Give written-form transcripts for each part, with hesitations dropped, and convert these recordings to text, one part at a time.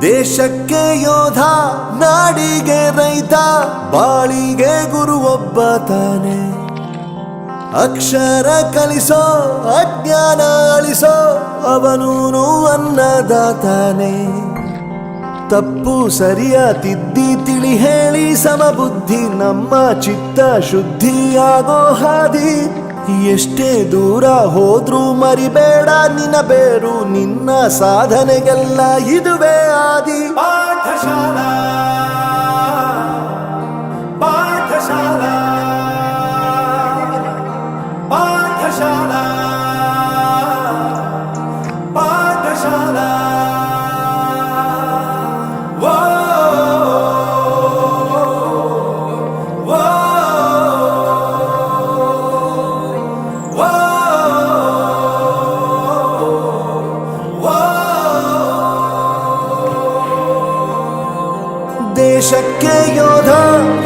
ದೇಶಕ್ಕೆ ಯೋಧ, ನಾಡಿಗೆ ರೈತ, ಬಾಳಿಗೆ ಗುರು ಒಬ್ಬ ತಾನೆ. ಅಕ್ಷರ ಕಲಿಸೋ, ಅಜ್ಞಾನ ಅಳಿಸೋ, ಅವನೂನು ಅನ್ನದಾತಾನೆ. ತಪ್ಪು ಸರಿಯ ತಿದ್ದಿ ತಿಳಿ ಹೇಳಿ ಸಮಬುದ್ಧಿ ನಮ್ಮ ಚಿತ್ತ ಶುದ್ಧಿಯಾಗೋ ಹಾದಿ. ಎಷ್ಟೇ ದೂರ ಹೋದ್ರೂ ಮರಿಬೇಡ ನಿನ್ನ ಬೇರು, ನಿನ್ನ ಸಾಧನೆಗೆಲ್ಲ ಇದುವೇ ಆದಿ. ಪಾಠಶಾಲಾ ಪಾಠಶಾಲಾ ಪಾಠಶಾಲಾ ಪಾಠಶಾಲಾ. ದೇಶಕ್ಕೆ ಯೋಧ,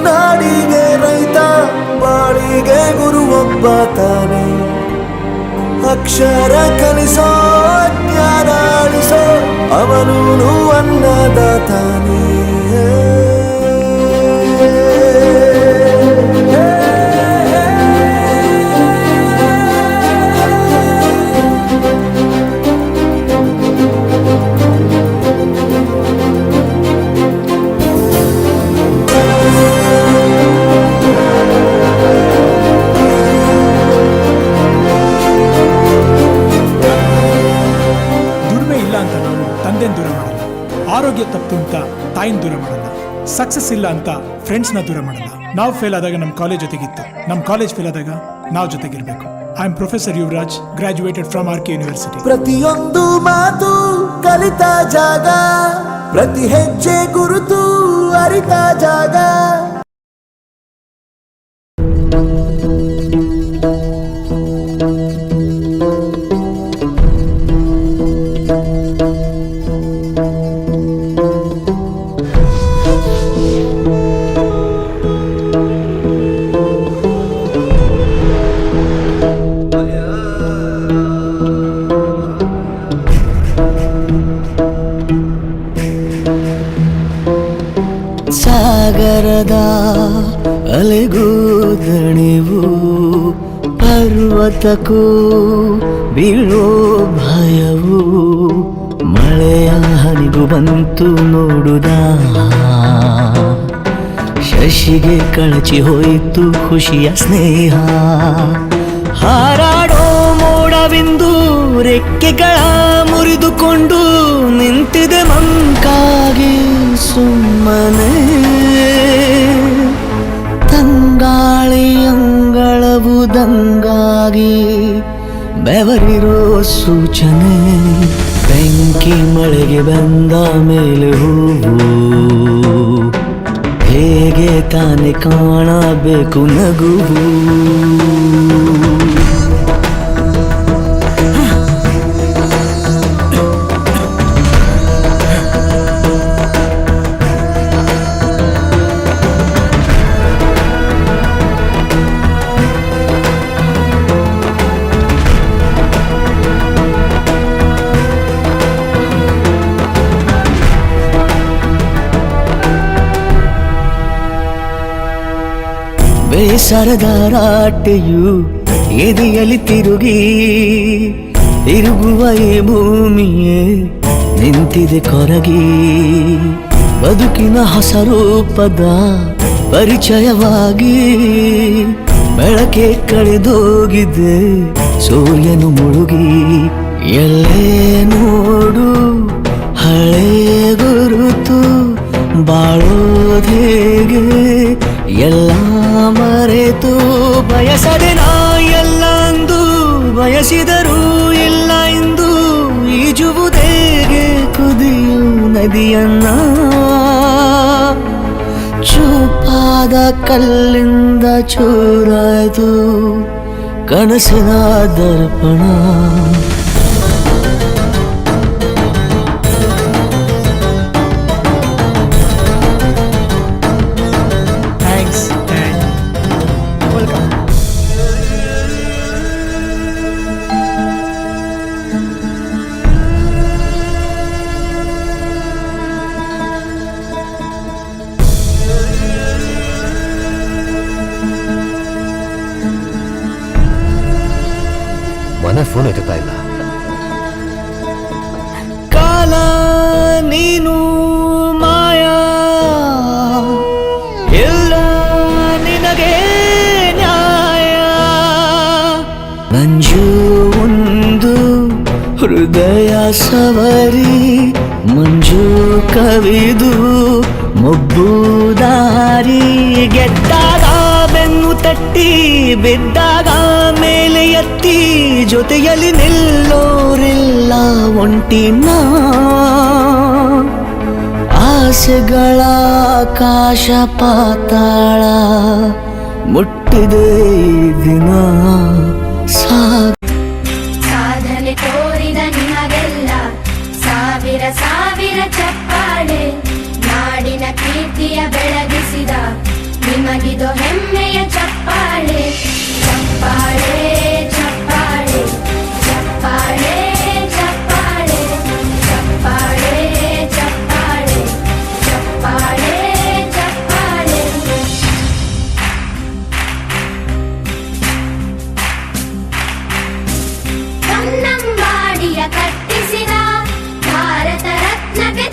ನಾಡಿಗೆ ರೈತ, ಬಾಳಿಗೆ ಗುರು ಒಬ್ಬ ತಾನೆ. ಅಕ್ಷರ ಕಲಿಸೋ, ಜ್ಞಾನ ಅಳಿಸೋ, ಅವನೂನು ಅನ್ನದಾತಾನೆ. ದೂರ ಮಾಡಲ್ಲ, ಆರೋಗ್ಯ ತಪ್ಪು ಅಂತ ತಾಯಿನ ದೂರ ಮಾಡಲ್ಲ, ಸಕ್ಸಸ್ ಇಲ್ಲ ಅಂತ ಫ್ರೆಂಡ್ಸ್ನ ದೂರ ಮಾಡಲ್ಲ. ನಾವು ಫೇಲ್ ಆದಾಗ ನಮ್ಮ ಕಾಲೇಜ್ ಜೊತೆಗಿತ್ತು, ನಮ್ಮ ಕಾಲೇಜ್ ಫೇಲ್ ಆದಾಗ ನಾವು ಜೊತೆಗಿರ್ಬೇಕು. I am professor Yuvraj, graduated from R K university. ಪ್ರತಿಯೊಂದು ಮಾತು ಕಲಿತ ಜಾಗ, ಪ್ರತಿ ಹೆಜ್ಜೆ ಗುರುತು ಅರಿತ ಜಾಗ. ಸಾಗರದ ಅಲೆಗೂ ದಣಿವು, ಪರ್ವತಕ್ಕೂ ಬೀಳೋ ಭಯವು, ಮಳೆಯ ಹನಿಗೂ ಬಂತು ನೋಡುದ, ಶಶಿಗೆ ಕಳಚಿ ಹೋಯಿತು ಖುಷಿಯ ಸ್ನೇಹ. ಹಾರಾಡೋ ಮೋಡವಿಂದು ರೆಕ್ಕೆಗಳ ಮುರಿದುಕೊಂಡು ನಿಂತಿದೆ ಮಂಕಾಗಿ ಸುಮ್ಮನೆ. ತಂಗಾಳಿ ಅಂಗಳವು ದಂಗಾಗಿ ಬೆವರಿರೋ ಸೂಚನೆ. ಬೆಂಕಿ ಮಳೆಗೆ ಬಂದ ಮೇಲೆ ಹೂವು ಹೇಗೆ ತಾನೆ ಕಾಣಬೇಕು ನಗುವು. ಬೇಸರದ ರಾಟೆಯು ಎದೆಯಲ್ಲಿ ತಿರುಗಿ ತಿರುಗುವ ಈ ಭೂಮಿಯೇ ನಿಂತಿದೆ ಕೊರಗಿ. ಬದುಕಿನ ಹೊಸ ರೂಪದ ಪರಿಚಯವಾಗಿ ಬೆಳಕೆ ಕಳೆದೋಗಿದೆ ಸೂರ್ಯನು ಮುಳುಗಿ. ಎಲ್ಲೇ ನೋಡು ಹಳೆ ಗುರುತು, ಬಾಳೋದೇಗೆ ಎಲ್ಲ ಮರೆತು. ಬಯಸದೆ ನಾ ಎಲ್ಲ ಅಂದು ಬಯಸಿದರೂ ಇಲ್ಲ ಎಂದು, ಈಜುವುದೇಗೆ ಕುದಿಯು ನದಿಯನ್ನ. ಚೂಪಾದ ಕಲ್ಲಿಂದ ಚೂರಾಯ್ತು ಕನಸಿನ ದರ್ಪಣ. ಮನೆ ಫೋನ್ ಎತ್ತುತ್ತಾ ಇಲ್ಲ. ಕಾಲ ನೀನು ಮಾಯಾ ಎಲ್ಲ ನಿನಗೆ ನ್ಯಾಯ. ಮಂಜು ಒಂದು ಹೃದಯ ಸವರಿ ಮಂಜು ಕವಿದು ಮೊಬ್ಬು ದಾರಿ. ಗೆದ್ದಾಗ ಬೆನ್ನು ತಟ್ಟಿ ಬಿದ್ದಾಗ ಮೇಲೆ ಎತ್ತಿ ಜೊತೆಯಲ್ಲಿ ನಿಲ್ಲೋರಿಲ್ಲ ಒಂಟಿನ. ಆಸೆಗಳ ಆಕಾಶ ಪಾತಾಳ ಮುಟ್ಟಿದೆ ಈ ದಿನ. ಸಾಧನೆ ತೋರಿದ ನಿಮಗೆಲ್ಲ ಸಾವಿರ ಸಾವಿರ ಚಪ್ಪಾಳೆ. ನಾಡಿನ ಕೀರ್ತಿಯ ಬೆಳಗಿಸಿದ ನಿಮಗಿದು ಹೆಮ್ಮೆಯ ಚಪ್ಪಾಳೆ. ಚಪ್ಪಾಳೆ ಚಪ್ಪಾಳೆ ಚಪ್ಪಾಳೆ ಚಪ್ಪಾಳೆ ಚಪ್ಪಾಳೆ ಚಪ್ಪಾಳೆ ಚಪ್ಪಾಳೆ ಚಪ್ಪಾಳೆ. ಕನ್ನಂಬಾಡಿಯ ಕಟ್ಟಿಸಿದ ಭಾರತ ರತ್ನಕ್ಕೆ